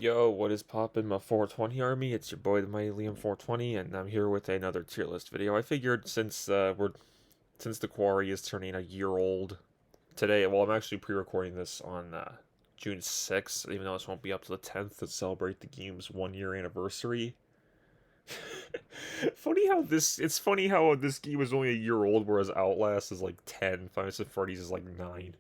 Yo, what is poppin', my 420 army? It's your boy, the mighty Liam 420, and I'm here with another tier list video. I figured since the Quarry is turning a year old today, well, I'm actually pre-recording this on June 6th, even though this won't be up to the 10th to celebrate the game's 1 year anniversary. It's funny how this game is only a year old, whereas Outlast is like 10, Final Fantasy 40s is like 9.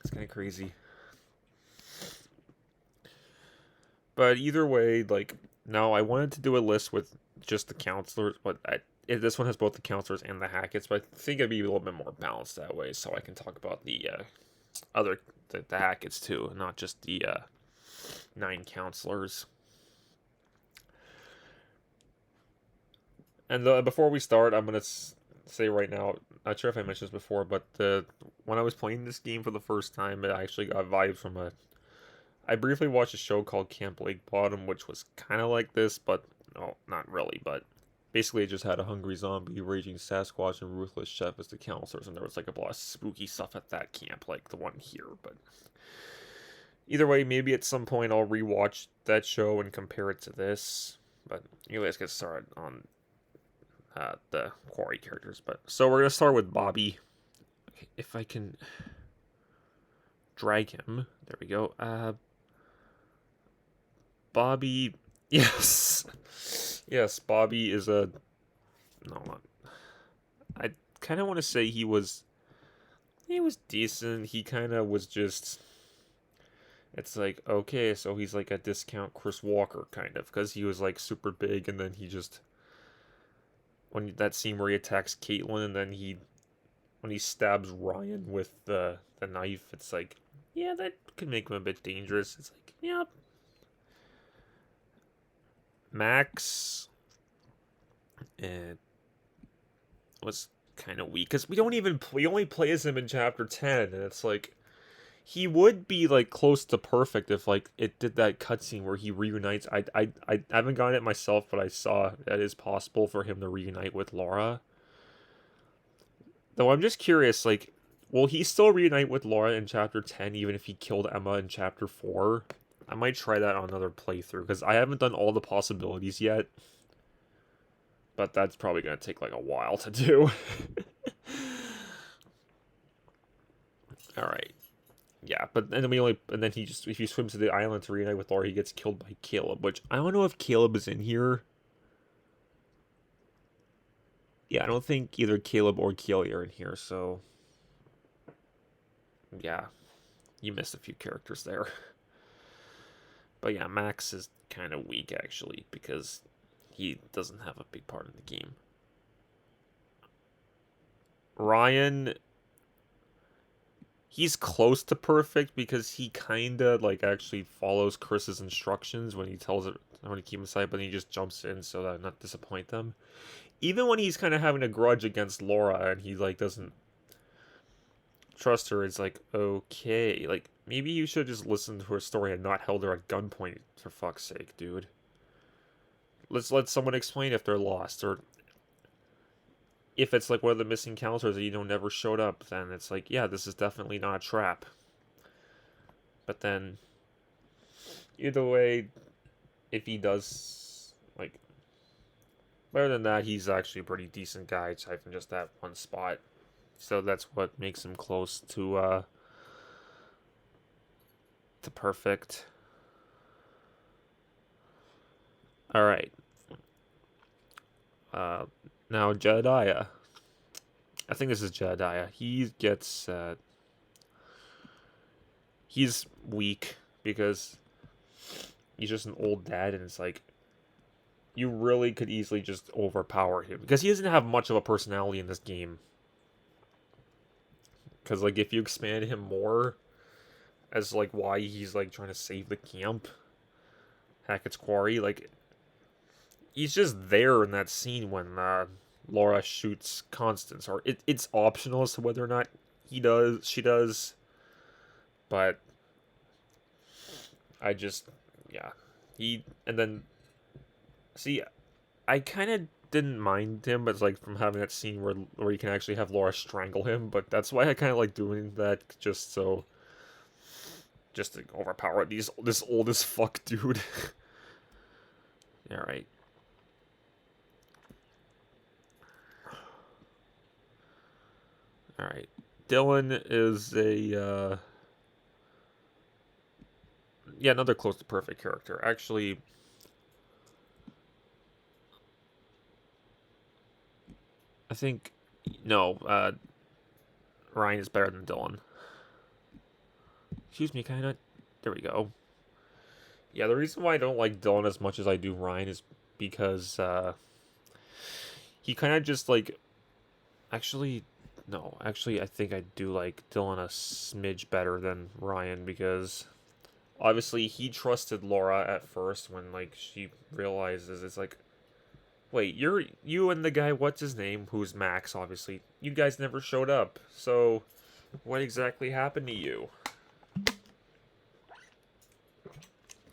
It's kind of crazy. But either way, like, now I wanted to do a list with just the counselors, but this one has both the counselors and the Hackets, but I think it'd be a little bit more balanced that way, so I can talk about the Hackets too, and not just the 9 counselors. And before we start, I'm gonna say right now, not sure if I mentioned this before, but when I was playing this game for the first time, it actually got vibes from I briefly watched a show called Camp Lake Bottom, which was kind of like this, but no, not really. But basically, it just had a hungry zombie, raging Sasquatch, and ruthless chef as the counselors, and there was like a lot of spooky stuff at that camp, like the one here. But either way, maybe at some point I'll rewatch that show and compare it to this. But anyway, let's get started on the Quarry characters. But so we're gonna start with Bobby. Okay, if I can drag him, there we go. Bobby, yes, yes, Bobby is a no. I kind of want to say he was decent. He kind of was just. It's like, okay, so he's like a discount Chris Walker kind of, because he was like super big, and then he just when that scene where he attacks Caitlyn, and then when he stabs Ryan with the knife, it's like, yeah, that could make him a bit dangerous. It's like, yeah, Max was kind of weak because we only play as him in chapter 10, and it's like he would be like close to perfect if like it did that cutscene where he reunites. I haven't gotten it myself, but I saw that is possible for him to reunite with Laura. Though I'm just curious, like, will he still reunite with Laura in chapter 10 even if he killed Emma in chapter 4? I might try that on another playthrough because I haven't done all the possibilities yet. But that's probably going to take like a while to do. Alright. Yeah, but and then he just, if he swims to the island to reunite with Laura, he gets killed by Caleb, which I don't know if Caleb is in here. Yeah, I don't think either Caleb or Keely are in here, so yeah, you missed a few characters there. But yeah, Max is kind of weak actually because he doesn't have a big part in the game. Ryan, he's close to perfect because he kind of like actually follows Chris's instructions when he tells it when to keep him aside, but then he just jumps in so that not disappoint them. Even when he's kind of having a grudge against Laura and he like doesn't trust her, it's like, okay, like maybe you should just listen to her story and not held her at gunpoint, for fuck's sake, dude. Let's let someone explain if they're lost, or if it's like one of the missing counselors that never showed up, then it's like, yeah, this is definitely not a trap. But then either way, if he does, like, better than that, he's actually a pretty decent guy aside from just that one spot. So that's what makes him close to perfect. All right. Now Jedediah. I think this is Jedediah. He gets he's weak because he's just an old dad, and it's like you really could easily just overpower him because he doesn't have much of a personality in this game. Because like if you expand him more as like why he's like trying to save the camp, Hackett's Quarry, like he's just there in that scene when Laura shoots Constance, or it's optional as to whether or not she does, but I just, yeah, and then, see, I kind of didn't mind him, but it's like from having that scene where you can actually have Laura strangle him. But that's why I kind of like doing that, just to overpower this old as fuck dude. All right. All right. Dylan is a yeah, another close to perfect character. Actually, I think no, Ryan is better than Dylan. Excuse me, kind of. There we go. Yeah, the reason why I don't like Dylan as much as I do Ryan is because he kind of just like actually no, actually I think I do like Dylan a smidge better than Ryan because obviously he trusted Laura at first when like she realizes it's like wait, you and the guy what's his name who's Max obviously. You guys never showed up. So what exactly happened to you?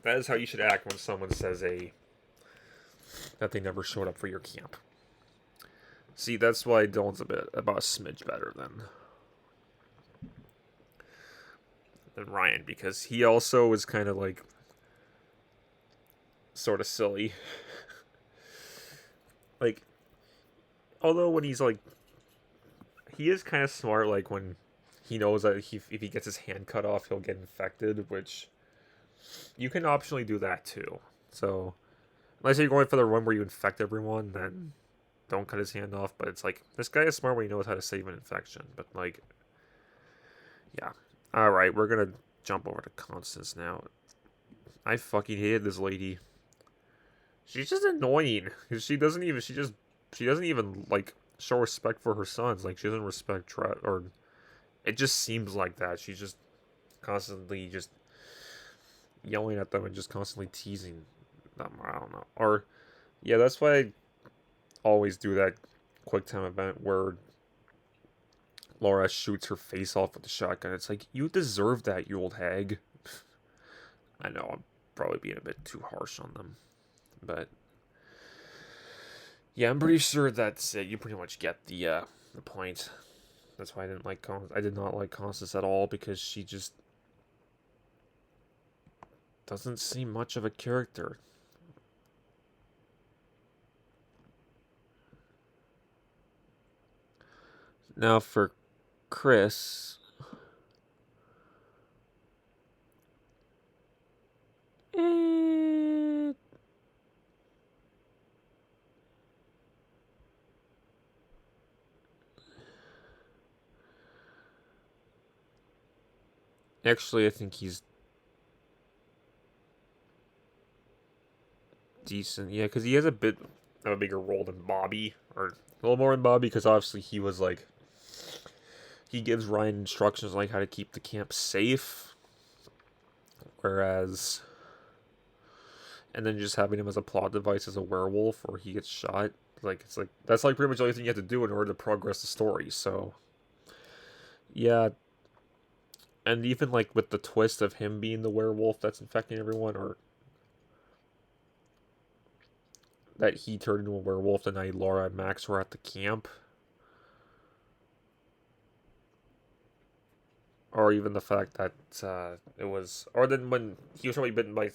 That is how you should act when someone says that they never showed up for your camp. See, that's why Dylan's about a smidge better than Ryan, because he also is kind of like sort of silly. Like, although when he's like, he is kind of smart. Like when he knows that if he gets his hand cut off, he'll get infected, which you can optionally do that too. So, unless you're going for the one where you infect everyone, then don't cut his hand off. But it's like, this guy is smart when he knows how to save an infection. But like, yeah. Alright, we're gonna jump over to Constance now. I fucking hated this lady. She's just annoying. She doesn't even like show respect for her sons. Like she doesn't respect or it just seems like that. She's just constantly just yelling at them and just constantly teasing them. I don't know. Or yeah, that's why I always do that quick time event where Laura shoots her face off with the shotgun. It's like, you deserve that, you old hag. I know I'm probably being a bit too harsh on them, but yeah, I'm pretty sure that's it. You pretty much get the point. That's why I did not like Constance at all, because she just doesn't seem much of a character. Now for Chris. Actually, I think he's decent. Yeah, because he has a bit of a bigger role than Bobby, or a little more than Bobby, because obviously he was like, he gives Ryan instructions like how to keep the camp safe, whereas, and then just having him as a plot device as a werewolf, or he gets shot. Like it's like that's like pretty much the only thing you have to do in order to progress the story. So, yeah, and even like with the twist of him being the werewolf that's infecting everyone, or that he turned into a werewolf the night Laura and Max were at the camp. Or even the fact that it was, or then when he was probably bitten by,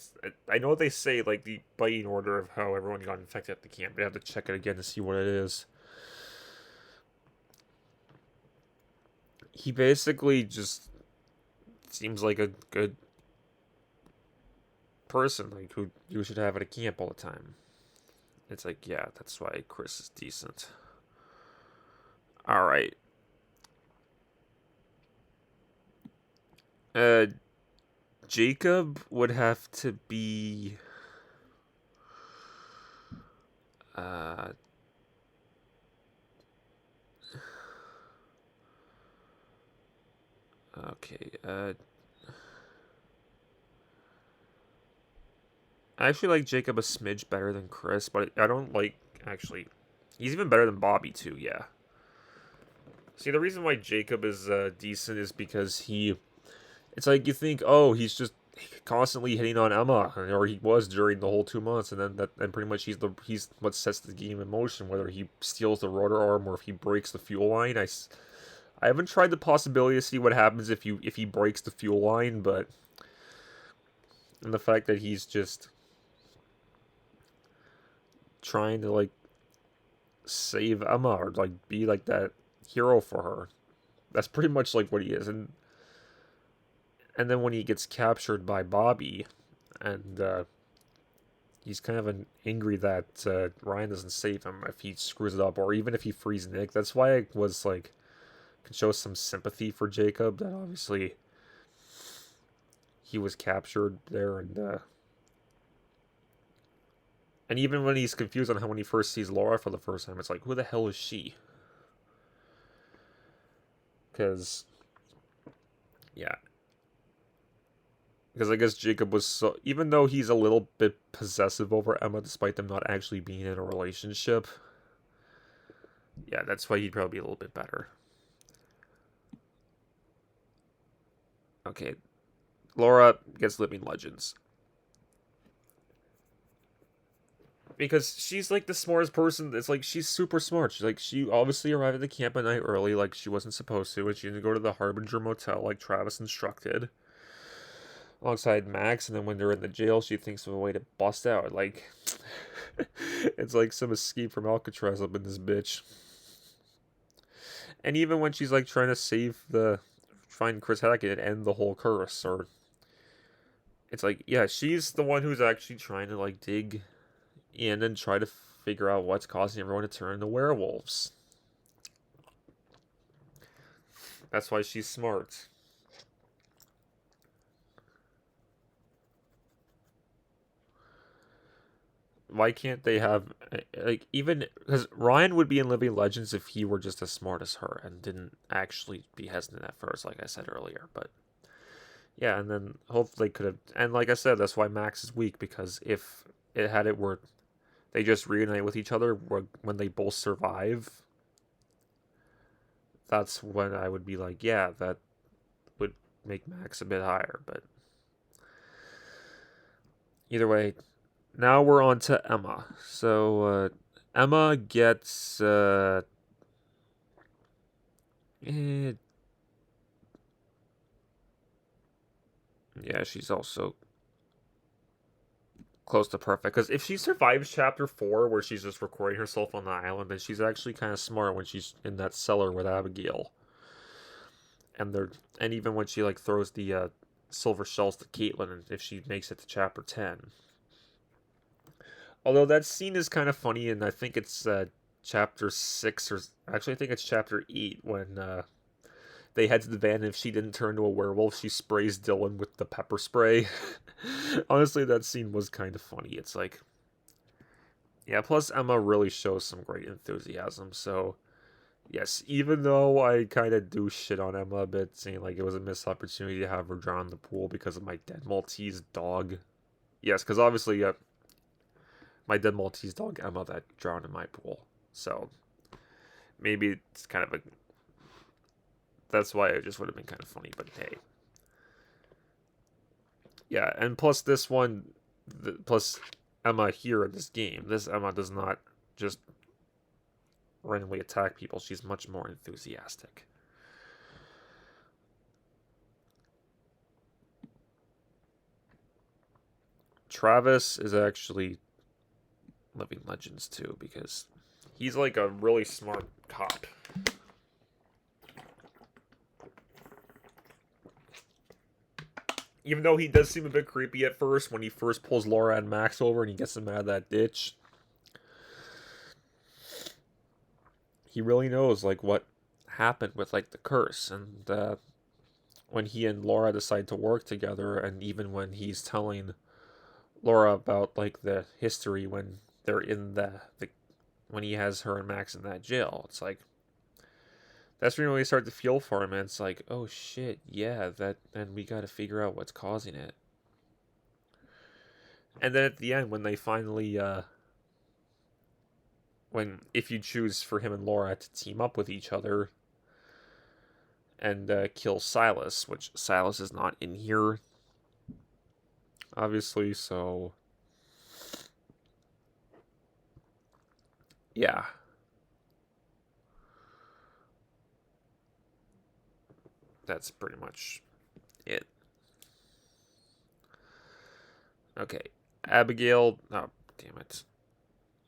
I know they say like the biting order of how everyone got infected at the camp. They have to check it again to see what it is. He basically just seems like a good person, like who you should have at a camp all the time. It's like, yeah, that's why Chris is decent. All right. Jacob would have to be okay, I actually like Jacob a smidge better than Chris, but I don't like, actually, he's even better than Bobby too, yeah. See, the reason why Jacob is decent is because it's like you think, oh, he's just constantly hitting on Emma, or he was during the whole 2 months, and then and pretty much he's what sets the game in motion. Whether he steals the rotor arm or if he breaks the fuel line, I haven't tried the possibility to see what happens if he breaks the fuel line, but and the fact that he's just trying to like save Emma or like be like that hero for her. That's pretty much like what he is, and then when he gets captured by Bobby, and he's kind of angry that Ryan doesn't save him if he screws it up, or even if he frees Nick. That's why I was like, can show some sympathy for Jacob. That obviously he was captured there, and even when he's confused on how when he first sees Laura for the first time, it's like, who the hell is she? Because yeah, because I guess Jacob was so, even though he's a little bit possessive over Emma, despite them not actually being in a relationship. Yeah, that's why he'd probably be a little bit better. Okay, Laura gets Living Legends. Because she's like the smartest person. It's like she's super smart. She's like, she obviously arrived at the camp at night early, like she wasn't supposed to, and she didn't go to the Harbinger Motel like Travis instructed, alongside Max. And then when they're in the jail, she thinks of a way to bust out. Like, it's like some escape from Alcatraz up in this bitch. And even when she's like trying to find Chris Hackett and end the whole curse, or it's like, yeah, she's the one who's actually trying to like dig in and try to figure out what's causing everyone to turn into werewolves. That's why she's smart. Why can't they have like, even because Ryan would be in Living Legends if he were just as smart as her and didn't actually be hesitant at first, like I said earlier. But yeah, and then hopefully could have, and like I said, that's why Max is weak, because if it had it where they just reunite with each other when they both survive, that's when I would be like, yeah, that would make Max a bit higher. But either way, now we're on to Emma. So Emma gets yeah, she's also close to perfect, because if she survives chapter 4 where she's just recording herself on the island, then she's actually kind of smart when she's in that cellar with Abigail, and even when she like throws the silver shells to Caitlin, and if she makes it to chapter 10. Although that scene is kind of funny, and I think it's chapter 6, or actually I think it's chapter 8, when they head to the van, and if she didn't turn into a werewolf, she sprays Dylan with the pepper spray. Honestly, that scene was kind of funny. It's like, yeah, plus Emma really shows some great enthusiasm, so yes, even though I kind of do shit on Emma a bit, saying like it was a missed opportunity to have her drown in the pool because of my dead Maltese dog. Yes, because obviously my dead Maltese dog Emma that drowned in my pool. So maybe it's kind of a, that's why it just would have been kind of funny, but hey. Yeah, and plus this one, plus Emma here in this game, this Emma does not just randomly attack people. She's much more enthusiastic. Travis is actually Living Legends too, because he's like a really smart cop. Even though he does seem a bit creepy at first when he first pulls Laura and Max over and he gets them out of that ditch. He really knows like what happened with like the curse, and when he and Laura decide to work together, and even when he's telling Laura about like the history when they're in the when he has her and Max in that jail, it's like that's when you really start to feel for him, and it's like, oh shit, yeah, that, and we got to figure out what's causing it. And then at the end, when they finally when if you choose for him and Laura to team up with each other and kill Silas, which Silas is not in here. obviously, so yeah. That's pretty much it. Okay. Abigail. Oh, damn it.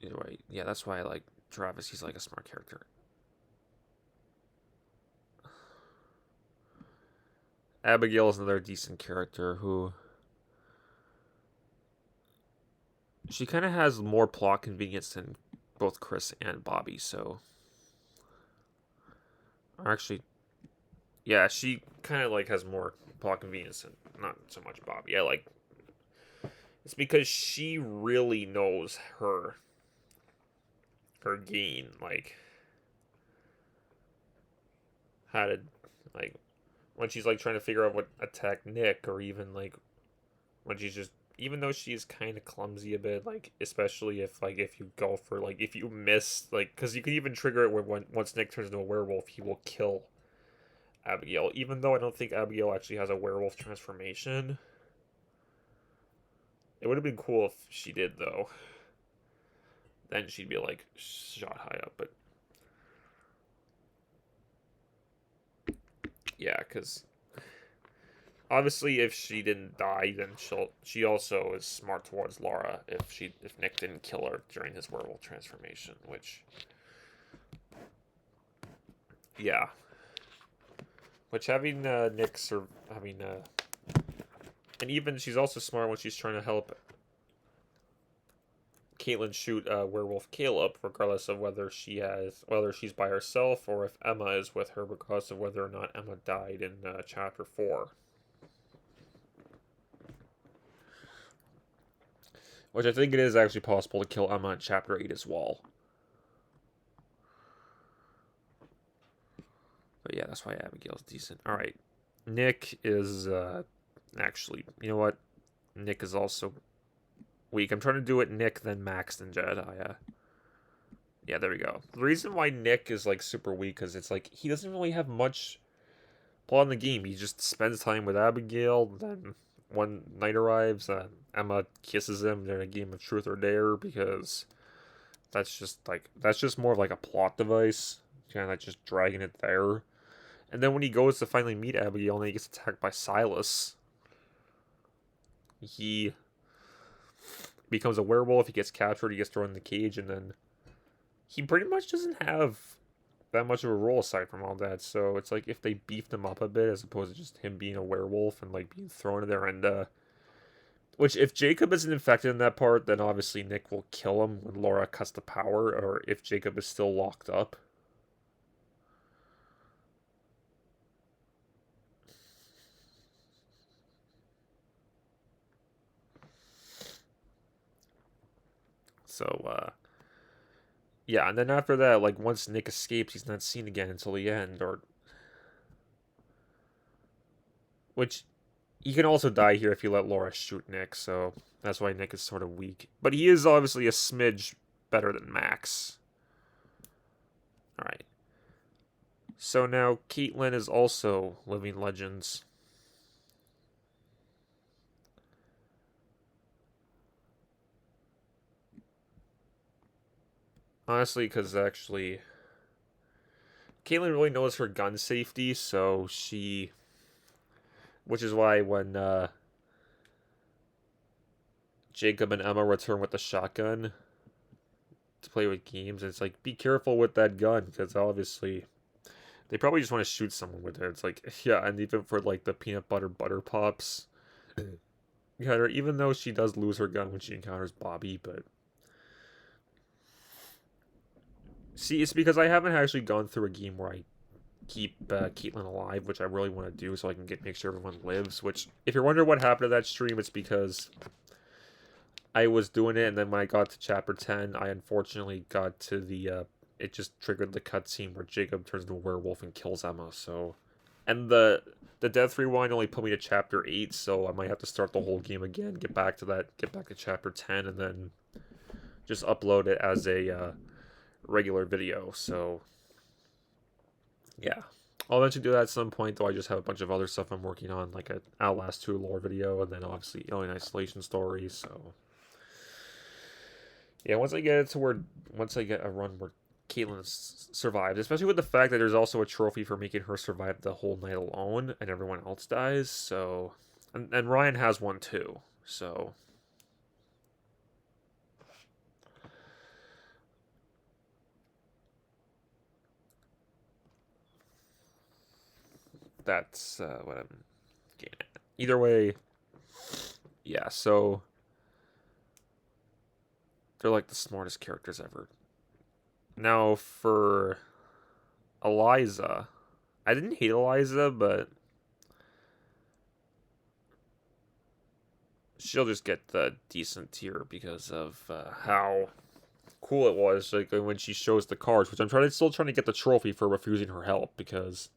Either way, yeah, that's why I like Travis. He's like a smart character. Abigail is another decent character who she kind of has more plot convenience than both Chris and Bobby. So, or actually, yeah, she kind of like has more plot convenience and not so much Bobby. I like it's because she really knows her game, like how to like when she's like trying to figure out what attack Nick, or even like when she's just even though she's kind of clumsy a bit, like especially if you go for like if you miss like because you can even trigger it when once Nick turns into a werewolf, he will kill Abigail. Even though I don't think Abigail actually has a werewolf transformation, it would have been cool if she did though. Then she'd be like shot high up, but yeah, because obviously if she didn't die, then she also is smart towards Laura if Nick didn't kill her during his werewolf transformation, which yeah, which having Nick having and even she's also smart when she's trying to help Caitlyn shoot werewolf Caleb, regardless of whether she's by herself or if Emma is with her, regardless of whether or not Emma died in chapter 4. Which I think it is actually possible to kill Emma in chapter 8 as well. But yeah, that's why Abigail's decent. Alright. Nick is actually, you know what? Nick is also weak. I'm trying to do it Nick, then Max, then Jedi. Yeah, there we go. The reason why Nick is like super weak is it's like he doesn't really have much plot in the game. He just spends time with Abigail. Then one night arrives, Emma kisses him during a game of Truth or Dare because that's just more of like a plot device, kind of just dragging it there. And then when he goes to finally meet Abigail and he gets attacked by Silas, he becomes a werewolf. He gets captured. He gets thrown in the cage, and then he pretty much doesn't have that much of a role aside from all that. So it's like if they beefed him up a bit as opposed to just him being a werewolf and like being thrown in there, and which if Jacob isn't infected in that part, then obviously Nick will kill him when Laura cuts the power, or if Jacob is still locked up. So yeah, and then after that, like once Nick escapes, he's not seen again until the end, or which he can also die here if you let Laura shoot Nick, so that's why Nick is sort of weak. But he is obviously a smidge better than Max. Alright. So now Caitlyn is also Living Legends. Honestly, because actually, Caitlyn really knows her gun safety, so she. Which is why when Jacob and Emma return with the shotgun to play with games, it's like, be careful with that gun, because obviously they probably just want to shoot someone with it. It's like, yeah, and even for like the peanut butter pops, even though she does lose her gun when she encounters Bobby, but see, it's because I haven't actually gone through a game where I keep Caitlyn alive, which I really want to do so I can make sure everyone lives. Which, if you're wondering what happened to that stream, it's because I was doing it, and then when I got to chapter 10, I unfortunately got to the it just triggered the cutscene where Jacob turns into a werewolf and kills Emma. So, and the death rewind only put me to chapter 8, so I might have to start the whole game again, get back to chapter 10, and then just upload it as a regular video. So, yeah. I'll eventually do that at some point, though I just have a bunch of other stuff I'm working on, like a Outlast 2 lore video, and then obviously Alien Isolation stories, so... Yeah, once I get a run where Caitlyn survives, especially with the fact that there's also a trophy for making her survive the whole night alone, and everyone else dies, so... And Ryan has one too, so... That's what I'm getting at. Either way, yeah, so... They're like the smartest characters ever. Now, for Eliza, I didn't hate Eliza, but she'll just get the decent tier because of how cool it was. Like when she shows the cards, which still trying to get the trophy for refusing her help because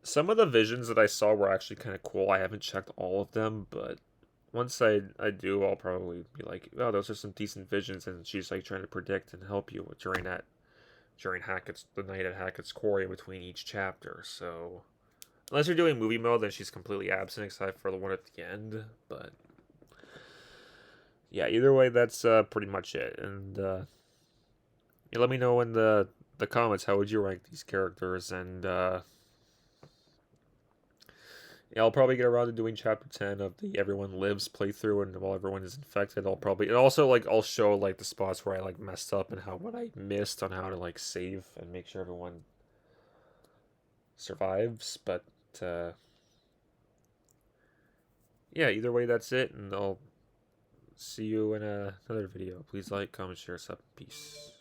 some of the visions that I saw were actually kind of cool. I haven't checked all of them, but once I do, I'll probably be like, oh, those are some decent visions, and she's like trying to predict and help you during Hackett's the night at Hackett's Quarry between each chapter. So unless you're doing movie mode, then she's completely absent except for the one at the end. But yeah, either way, that's pretty much it. And yeah, let me know in the comments how would you rank these characters, and yeah, I'll probably get around to doing chapter 10 of the Everyone Lives playthrough, and while everyone is infected, and also like I'll show like the spots where I like messed up and what I missed on how to like save and make sure everyone survives. But yeah, either way, that's it, and I'll see you in another video. Please like, comment, share, sub, peace.